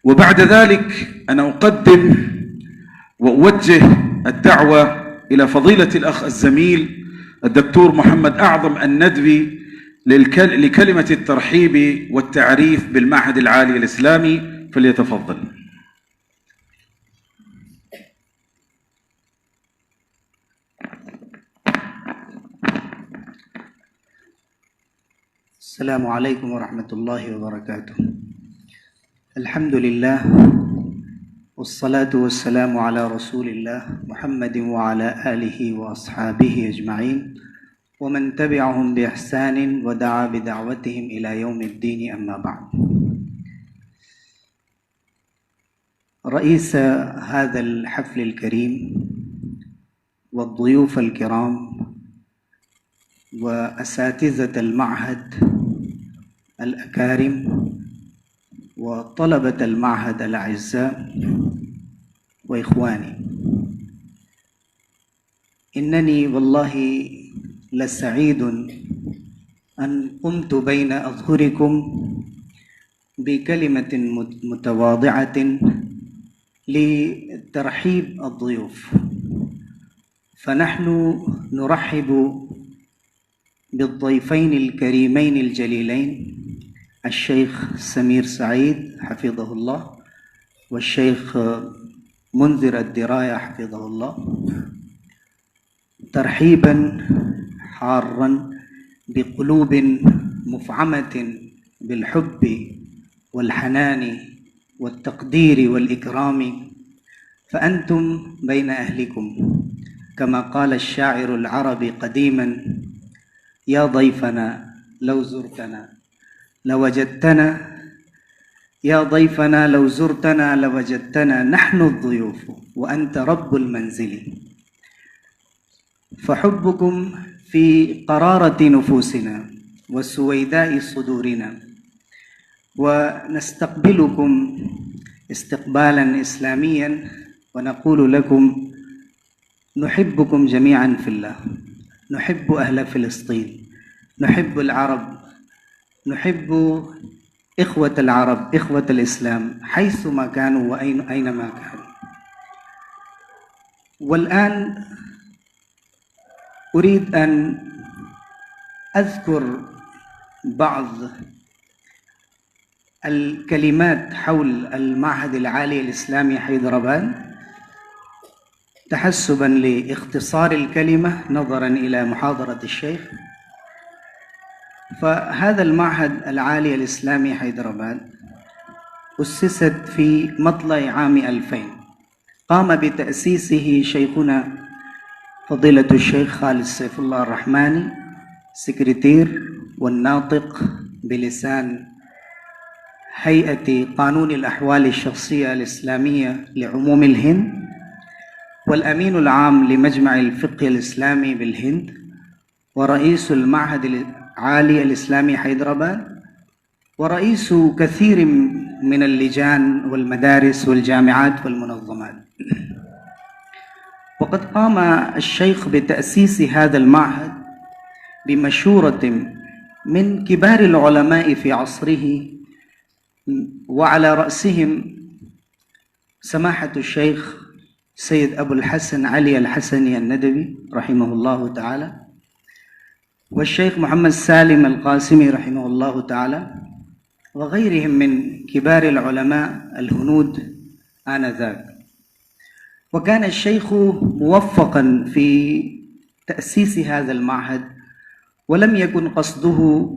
وبعد ذلك أنا أقدم وأوجه الدعوة إلى فضيلة الأخ الزميل الدكتور محمد أعظم الندوي لكلمة الترحيب والتعريف بالمعهد العالي الإسلامي، فليتفضل. السلام عليكم ورحمة الله وبركاته. الحمد لله والصلاة والسلام على رسول الله محمد وعلى آله وأصحابه أجمعين ومن تبعهم بإحسان ودعا بدعوتهم إلى يوم الدين، أما بعد. رئيس هذا الحفل الكريم والضيوف الكرام وأساتذة المعهد الأكارم وطلبة المعهد الأعزاء وإخواني، إنني والله لسعيد أن قمت بين أظهركم بكلمة متواضعة لترحيب الضيوف. فنحن نرحب بالضيفين الكريمين الجليلين الشيخ سمير سعيد حفظه الله والشيخ منذر الدراية حفظه الله ترحيبا حارا بقلوب مفعمة بالحب والحنان والتقدير والإكرام، فأنتم بين أهلكم، كما قال الشاعر العربي قديما: يا ضيفنا لو زرتنا لوجدتنا، يا ضيفنا لو زرتنا لوجدتنا نحن الضيوف وأنت رب المنزل. فحبكم في قرارة نفوسنا وسويداء صدورنا، ونستقبلكم استقبالا إسلاميا ونقول لكم نحبكم جميعا في الله، نحب أهل فلسطين، نحب العرب، نحب إخوة العرب، إخوة الإسلام حيثما كانوا وأينما كانوا. والآن أريد أن أذكر بعض الكلمات حول المعهد العالي الإسلامي حيدرباد تحسبا لاختصار الكلمة نظرا إلى محاضرة الشيخ. فهذا المعهد العالي الإسلامي حيدرباد أسست في مطلع عام 2000، قام بتأسيسه شيخنا فضيلة الشيخ خالد سيف الله الرحماني، سكرتير والناطق بلسان هيئة قانون الأحوال الشخصية الإسلامية لعموم الهند، والأمين العام لمجمع الفقه الإسلامي بالهند، ورئيس المعهد العالي الإسلامي حيدرباد، ورئيس كثير من اللجان والمدارس والجامعات والمنظمات. وقد قام الشيخ بتأسيس هذا المعهد بمشورة من كبار العلماء في عصره، وعلى رأسهم سماحة الشيخ سيد أبو الحسن علي الحسني الندوي رحمه الله تعالى، والشيخ محمد سالم القاسمي رحمه الله تعالى، وغيرهم من كبار العلماء الهنود آنذاك. وكان الشيخ موفقا في تأسيس هذا المعهد، ولم يكن قصده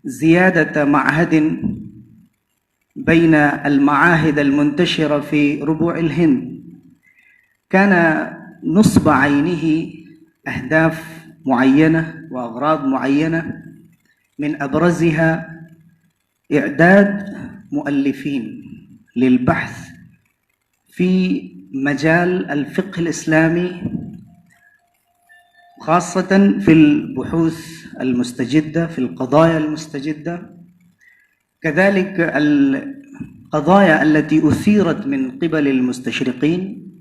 زيادة معهد بين المعاهد المنتشرة في ربوع الهند، كان نصب عينه أهداف معينة وأغراض معينة، من أبرزها إعداد مؤلفين للبحث في مجال الفقه الإسلامي، خاصة في البحوث المستجدة في القضايا المستجدة، كذلك القضايا التي أثيرت من قبل المستشرقين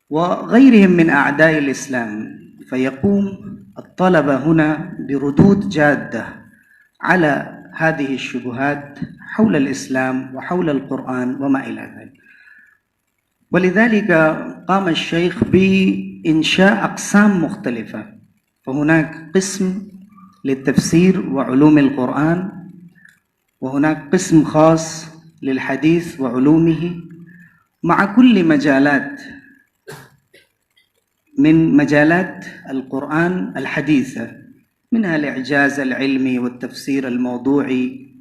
وغيرهم من أعداء الإسلام. فيقوم الطلبة هنا بردود جادة على هذه الشبهات حول الإسلام وحول القرآن وما إلى ذلك. ولذلك قام الشيخ بإنشاء أقسام مختلفة، فهناك قسم للتفسير وعلوم القرآن، وهناك قسم خاص للحديث وعلومه، مع كل مجالات من مجالات القرآن الحديثة، منها الإعجاز العلمي والتفسير الموضوعي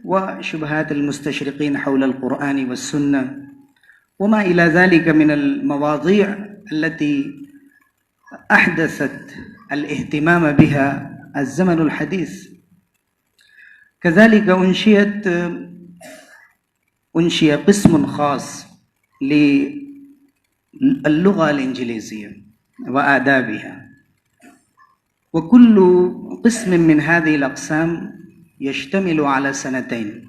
وشبهات المستشرقين حول القرآن والسنة وما إلى ذلك من المواضيع التي أحدثت الاهتمام بها الزمن الحديث. كذلك أنشئ قسم خاص للغة الإنجليزية وآدابها، وكل قسم من هذه الأقسام يشتمل على سنتين.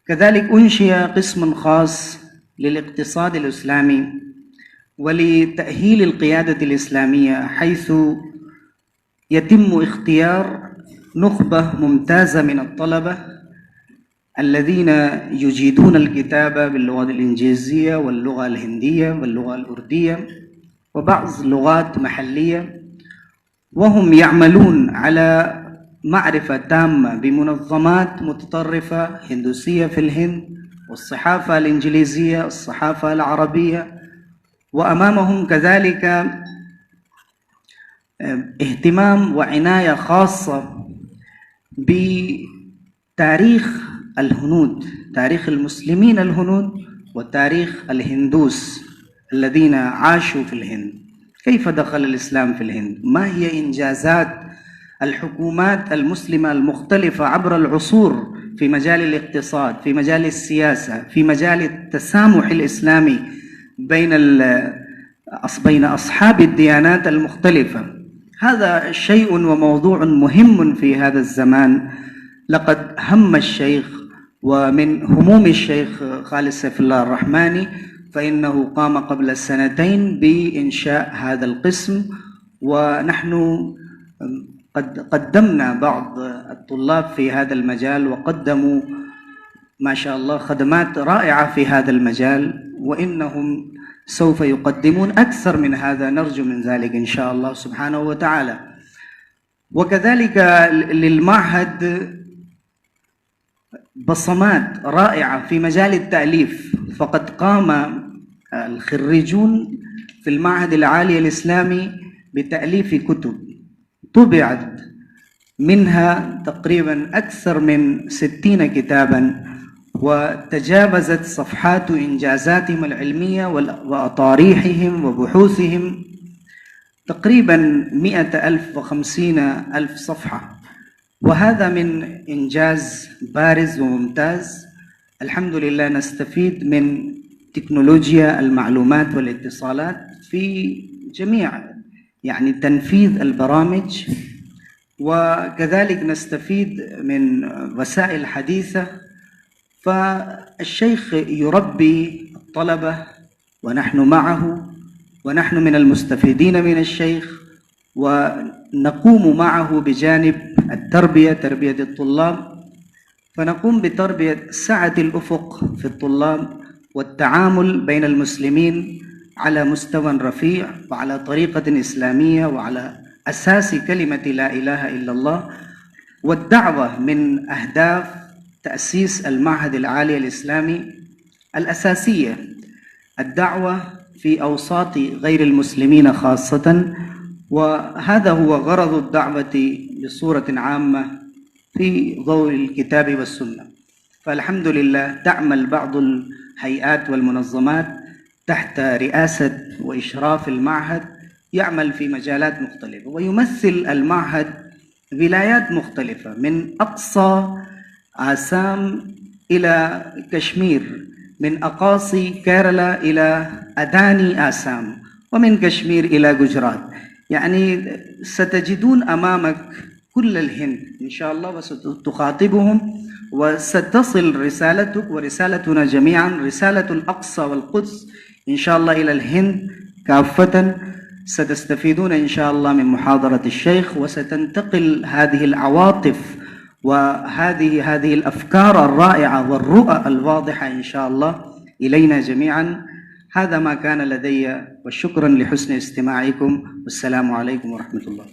كذلك أنشئ قسم خاص للاقتصاد الإسلامي ولتأهيل القيادة الإسلامية، حيث يتم اختيار نخبة ممتازة من الطلبة الذين يجيدون الكتابة باللغة الإنجليزية واللغة الهندية واللغة الأردية وبعض لغات محلية، وهم يعملون على معرفة تامة بمنظمات متطرفة هندوسية في الهند والصحافة الإنجليزية الصحافة العربية، وأمامهم كذلك اهتمام وعناية خاصة بتاريخ الهنود، تاريخ المسلمين الهنود وتاريخ الهندوس الذين عاشوا في الهند، كيف دخل الإسلام في الهند، ما هي إنجازات الحكومات المسلمة المختلفة عبر العصور في مجال الاقتصاد، في مجال السياسة، في مجال التسامح الإسلامي بين أصحاب الديانات المختلفة. هذا شيء وموضوع مهم في هذا الزمان. لقد هم الشيخ، ومن هموم الشيخ خالد سيف الله الرحماني فإنه قام قبل سنتين بإنشاء هذا القسم، ونحن قد قدمنا بعض الطلاب في هذا المجال وقدموا ما شاء الله خدمات رائعة في هذا المجال، وإنهم سوف يقدمون أكثر من هذا، نرجو من ذلك إن شاء الله سبحانه وتعالى. وكذلك للمعهد بصمات رائعة في مجال التأليف، فقد قام الخريجون في المعهد العالي الإسلامي بتأليف كتب طبعت منها تقريبا أكثر من 60 كتابا، وتجاوزت صفحات إنجازاتهم العلمية وأطاريحهم وبحوثهم تقريبا 150,000 صفحة، وهذا من إنجاز بارز وممتاز. الحمد لله نستفيد من تكنولوجيا المعلومات والاتصالات في جميع تنفيذ البرامج، وكذلك نستفيد من وسائل حديثة. فالشيخ يربي الطلبة ونحن معه، ونحن من المستفيدين من الشيخ، ونقوم معه بجانب التربية، تربية الطلاب، فنقوم بتربية سعة الأفق في الطلاب والتعامل بين المسلمين على مستوى رفيع وعلى طريقة إسلامية وعلى أساس كلمة لا إله إلا الله. والدعوة من أهداف تأسيس المعهد العالي الإسلامي الأساسية، الدعوة في أوساط غير المسلمين خاصة، وهذا هو غرض الدعوة بصورة عامة في ضوء الكتاب والسنة. فالحمد لله تعمل بعض الهيئات والمنظمات تحت رئاسة وإشراف المعهد، يعمل في مجالات مختلفة، ويمثل المعهد ولايات مختلفة من أقصى آسام إلى كشمير، من أقاصي كيرلا إلى أداني آسام، ومن كشمير إلى جوجرات. ستجدون أمامك كل الهند إن شاء الله، وستخاطبهم وستصل رسالتك ورسالتنا جميعا، رسالة الأقصى والقدس إن شاء الله إلى الهند كافة. ستستفيدون إن شاء الله من محاضرة الشيخ، وستنتقل هذه العواطف وهذه الأفكار الرائعة والرؤى الواضحة إن شاء الله إلينا جميعا. هذا ما كان لدي، وشكرا لحسن استماعكم، والسلام عليكم ورحمة الله.